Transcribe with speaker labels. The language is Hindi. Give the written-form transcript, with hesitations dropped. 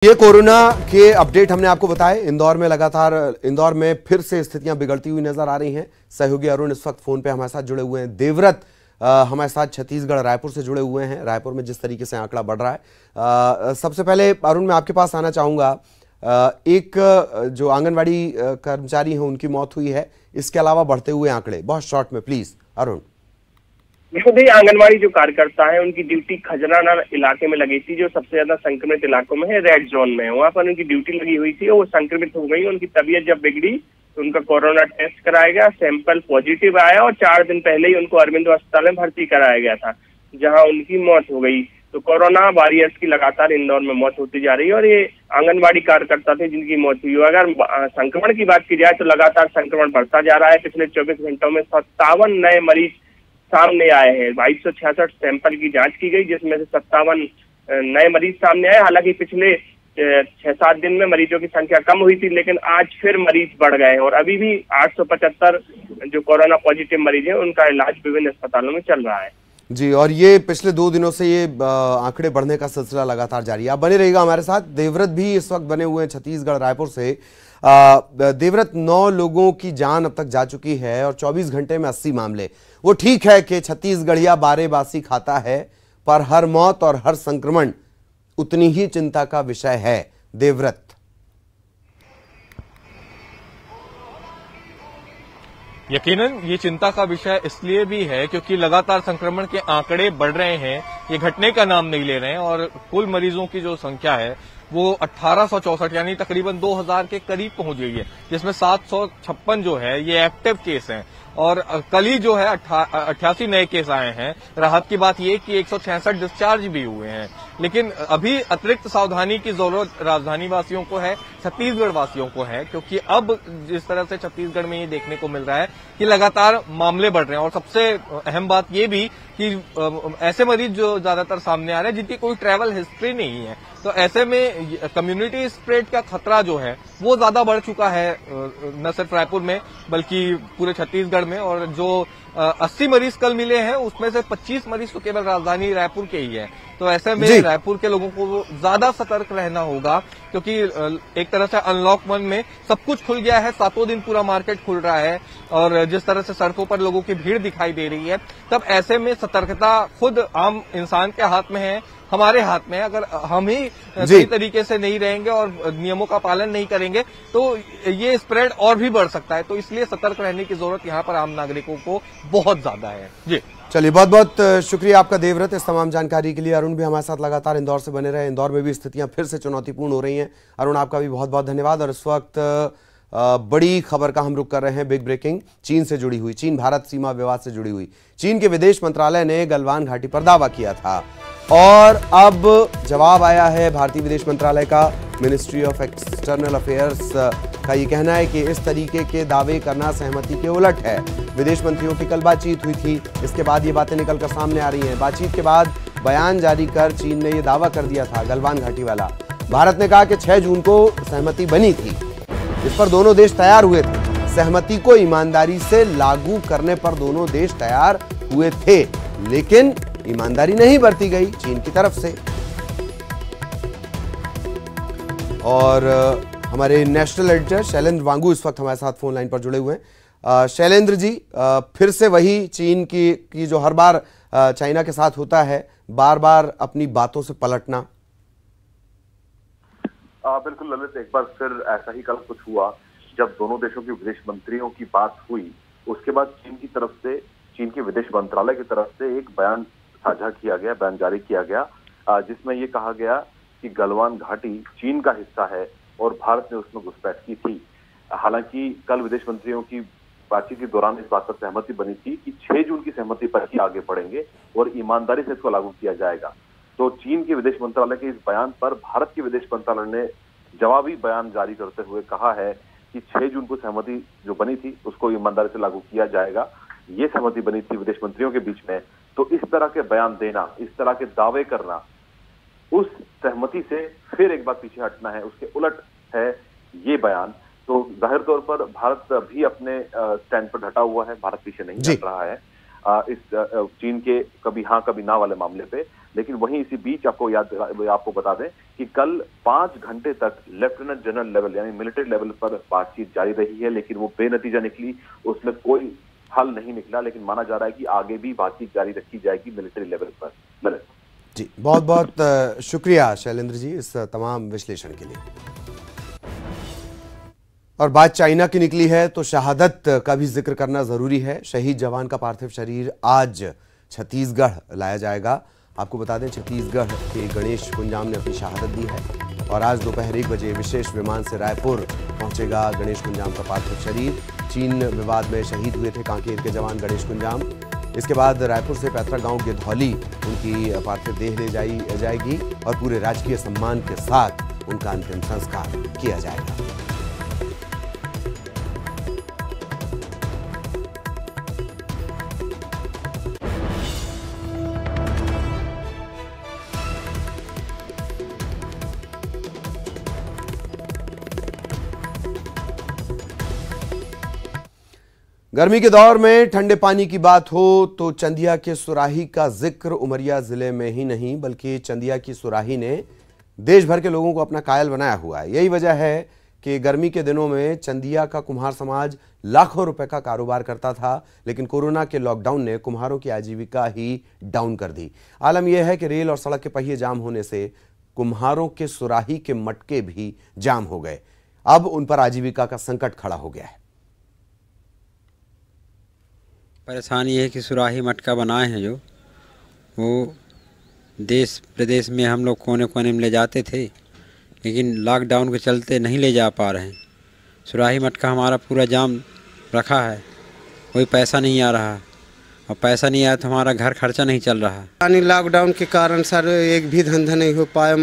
Speaker 1: ये कोरोना के अपडेट हमने आपको बताए। इंदौर में फिर से स्थितियां बिगड़ती हुई नजर आ रही हैं। सहयोगी अरुण इस वक्त फोन पे हमारे साथ जुड़े हुए हैं। देवव्रत हमारे साथ छत्तीसगढ़ रायपुर से जुड़े हुए हैं। रायपुर में जिस तरीके से आंकड़ा बढ़ रहा है, सबसे पहले अरुण मैं आपके पास आना चाहूंगा। एक जो आंगनवाड़ी कर्मचारी हैं उनकी मौत हुई है, इसके अलावा बढ़ते हुए आंकड़े बहुत शॉर्ट में प्लीज अरुण।
Speaker 2: देखो भाई, आंगनवाड़ी जो कार्यकर्ता है उनकी ड्यूटी खजराना इलाके में लगी थी, जो सबसे ज्यादा संक्रमित इलाकों में है, रेड जोन में है। वहां पर उनकी ड्यूटी लगी हुई थी और वो संक्रमित हो गई। उनकी तबीयत जब बिगड़ी तो उनका कोरोना टेस्ट कराया गया, सैंपल पॉजिटिव आया और 4 दिन पहले ही उनको अरविंदो अस्पताल में भर्ती कराया गया था, जहाँ उनकी मौत हो गई। तो कोरोना वॉरियर्स की लगातार इंदौर में मौत होती जा रही है और ये आंगनबाड़ी कार्यकर्ता थे जिनकी मौत हुई। अगर संक्रमण की बात की जाए तो लगातार संक्रमण बढ़ता जा रहा है। पिछले 24 घंटों में 57 नए मरीज सामने आए हैं। 2266 सैंपल की जांच की गई, जिसमें से 57 नए मरीज सामने आए। हालांकि पिछले 6-7 दिन में मरीजों की संख्या कम हुई थी, लेकिन आज फिर मरीज बढ़ गए हैं और अभी भी 875 जो कोरोना पॉजिटिव मरीज हैं उनका इलाज विभिन्न अस्पतालों में चल रहा है।
Speaker 1: जी, और ये पिछले 2 दिनों से ये आंकड़े बढ़ने का सिलसिला लगातार जारी है। आप बने रहिएगा हमारे साथ। देवव्रत भी इस वक्त बने हुए हैं छत्तीसगढ़ रायपुर से। देवव्रत, 9 लोगों की जान अब तक जा चुकी है और 24 घंटे में 80 मामले। वो ठीक है कि छत्तीसगढ़िया बारेबासी खाता है, पर हर मौत और हर संक्रमण उतनी ही चिंता का विषय है। देवव्रत,
Speaker 3: यकीनन ये चिंता का विषय इसलिए भी है क्योंकि लगातार संक्रमण के आंकड़े बढ़ रहे हैं, ये घटने का नाम नहीं ले रहे हैं और कुल मरीजों की जो संख्या है वो 1864 यानी तकरीबन 2000 के करीब पहुंच गई है, जिसमें 756 जो है ये एक्टिव केस हैं और कल ही जो है 88 नए केस आए हैं। राहत की बात यह कि 166 डिस्चार्ज भी हुए हैं, लेकिन अभी अतिरिक्त सावधानी की जरूरत राजधानी वासियों को है, छत्तीसगढ़ वासियों को है, क्योंकि अब जिस तरह से छत्तीसगढ़ में ये देखने को मिल रहा है कि लगातार मामले बढ़ रहे हैं और सबसे अहम बात ये भी कि ऐसे मरीज जो ज्यादातर सामने आ रहे हैं जिनकी कोई ट्रैवल हिस्ट्री नहीं है, तो ऐसे में कम्युनिटी स्प्रेड का खतरा जो है वो ज्यादा बढ़ चुका है, न सिर्फ रायपुर में बल्कि पूरे छत्तीसगढ़ में। और जो 80 मरीज कल मिले हैं उसमें से 25 मरीज तो केवल राजधानी रायपुर के ही है। तो ऐसे में रायपुर के लोगों को ज्यादा सतर्क रहना होगा, क्योंकि एक तरह से अनलॉक 1 में सब कुछ खुल गया है, 7 दिन पूरा मार्केट खुल रहा है और जिस तरह से सड़कों पर लोगों की भीड़ दिखाई दे रही है, तब ऐसे में सतर्कता खुद आम इंसान के हाथ में है, हमारे हाथ में है। अगर हम ही सही तरीके से नहीं रहेंगे और नियमों का पालन नहीं करेंगे तो ये स्प्रेड और भी बढ़ सकता है। तो इसलिए सतर्क रहने की जरूरत यहाँ पर आम नागरिकों को बहुत ज्यादा है। जी
Speaker 1: चलिए, बहुत बहुत शुक्रिया आपका देवव्रत इस तमाम जानकारी के लिए। अरुण भी हमारे साथ लगातार इंदौर से बने रहे। इंदौर में भी स्थितियां फिर से चुनौतीपूर्ण हो रही हैं। अरुण, आपका भी बहुत बहुत धन्यवाद। और इस वक्त बड़ी खबर का हम रुख कर रहे हैं, बिग ब्रेकिंग, चीन से जुड़ी हुई, चीन भारत सीमा विवाद से जुड़ी हुई। चीन के विदेश मंत्रालय ने गलवान घाटी पर दावा किया था और अब जवाब आया है भारतीय विदेश मंत्रालय का। मिनिस्ट्री ऑफ एक्सटर्नल अफेयर्स का ये कहना है कि इस तरीके के दावे करना सहमति के उलट है। विदेश मंत्रियों की कल बातचीत हुई थी, इसके बाद ये बातें निकलकर सामने आ रही हैं। बातचीत के बाद बयान जारी कर चीन ने यह दावा कर दिया था, गलवान घाटी वाला। भारत ने कहा कि 6 जून को सहमति बनी थी, इस पर दोनों देश तैयार हुए थे। सहमति को ईमानदारी से लागू करने पर दोनों देश तैयार हुए थे, लेकिन ईमानदारी नहीं बरती गई चीन की तरफ से। और हमारे नेशनल एडिटर शैलेंद्र वांगू इस वक्त हमारे साथ फोन लाइन पर जुड़े हुए हैं। शैलेंद्र जी, फिर से वही चीन की जो हर बार चाइना के साथ होता है, बार बार अपनी बातों से पलटना।
Speaker 4: बिल्कुल ललित, एक बार फिर ऐसा ही कल कुछ हुआ जब दोनों देशों के विदेश मंत्रियों की बात हुई। उसके बाद चीन की तरफ से, चीन के विदेश मंत्रालय की तरफ से एक बयान साझा किया गया, बयान जारी किया गया, जिसमें यह कहा गया कि गलवान घाटी चीन का हिस्सा है और भारत ने उसमें घुसपैठ की थी। हालांकि कल विदेश मंत्रियों की बातचीत के दौरान इस बात पर सहमति बनी थी कि 6 जून की सहमति पर ही आगे बढ़ेंगे और ईमानदारी से इसको लागू किया जाएगा। तो चीन के विदेश मंत्रालय के इस बयान पर भारत के विदेश मंत्रालय ने जवाबी बयान जारी करते हुए कहा है कि 6 जून को सहमति जो बनी थी उसको ईमानदारी से लागू किया जाएगा। ये सहमति बनी थी विदेश मंत्रियों के बीच में। तो इस तरह के बयान देना, इस तरह के दावे करना, उस सहमति से फिर एक बार पीछे हटना है, उसके उलट है ये बयान। तो जाहिर तौर पर भारत भी अपने स्टैंड पर डटा हुआ है, भारत पीछे नहीं हट रहा है इस चीन के कभी हाँ कभी ना वाले मामले पे। लेकिन वहीं इसी बीच आपको बता दें कि कल 5 घंटे तक लेफ्टिनेंट जनरल लेवल यानी मिलिट्री लेवल पर बातचीत जारी रही है, लेकिन वो बेनतीजा निकली, उसमें कोई हल नहीं निकला। लेकिन माना जा रहा है कि आगे भी बातचीत जारी रखी जाएगी मिलिट्री लेवल पर।
Speaker 1: जी, बहुत बहुत शुक्रिया शैलेंद्र जी इस तमाम विश्लेषण के लिए। और बात चाइना की निकली है तो शहादत का भी जिक्र करना जरूरी है। शहीद जवान का पार्थिव शरीर आज छत्तीसगढ़ लाया जाएगा। आपको बता दें छत्तीसगढ़ के गणेश कुंजाम ने अपनी शहादत दी है और आज दोपहर 1 बजे विशेष विमान से रायपुर पहुंचेगा गणेश कुंजाम का पार्थिव शरीर। चीन विवाद में शहीद हुए थे कांकेर के जवान गणेश कुंजाम। इसके बाद रायपुर से पैतृक गांव गिधौली उनकी पार्थिव देह ले जाएगी और पूरे राजकीय सम्मान के साथ उनका अंतिम संस्कार किया जाएगा। गर्मी के दौर में ठंडे पानी की बात हो तो चंदिया के सुराही का जिक्र उमरिया जिले में ही नहीं बल्कि चंदिया की सुराही ने देश भर के लोगों को अपना कायल बनाया हुआ है। यही वजह है कि गर्मी के दिनों में चंदिया का कुम्हार समाज लाखों रुपए का कारोबार करता था, लेकिन कोरोना के लॉकडाउन ने कुम्हारों की आजीविका ही डाउन कर दी। आलम यह है कि रेल और सड़क के पहिए जाम होने से कुम्हारों के सुराही के मटके भी जाम हो गए। अब उन पर आजीविका का संकट खड़ा हो गया है।
Speaker 5: परेशानी है कि सुराही मटका बनाए हैं जो वो देश प्रदेश में हम लोग कोने कोने में ले जाते थे, लेकिन लॉकडाउन के चलते नहीं ले जा पा रहे हैं। सुराही मटका हमारा पूरा जाम रखा है, कोई पैसा नहीं आ रहा और पैसा नहीं आया तो हमारा घर खर्चा नहीं चल रहा।
Speaker 6: लॉकडाउन के कारण सर एक भी धंधा नहीं हो पाया।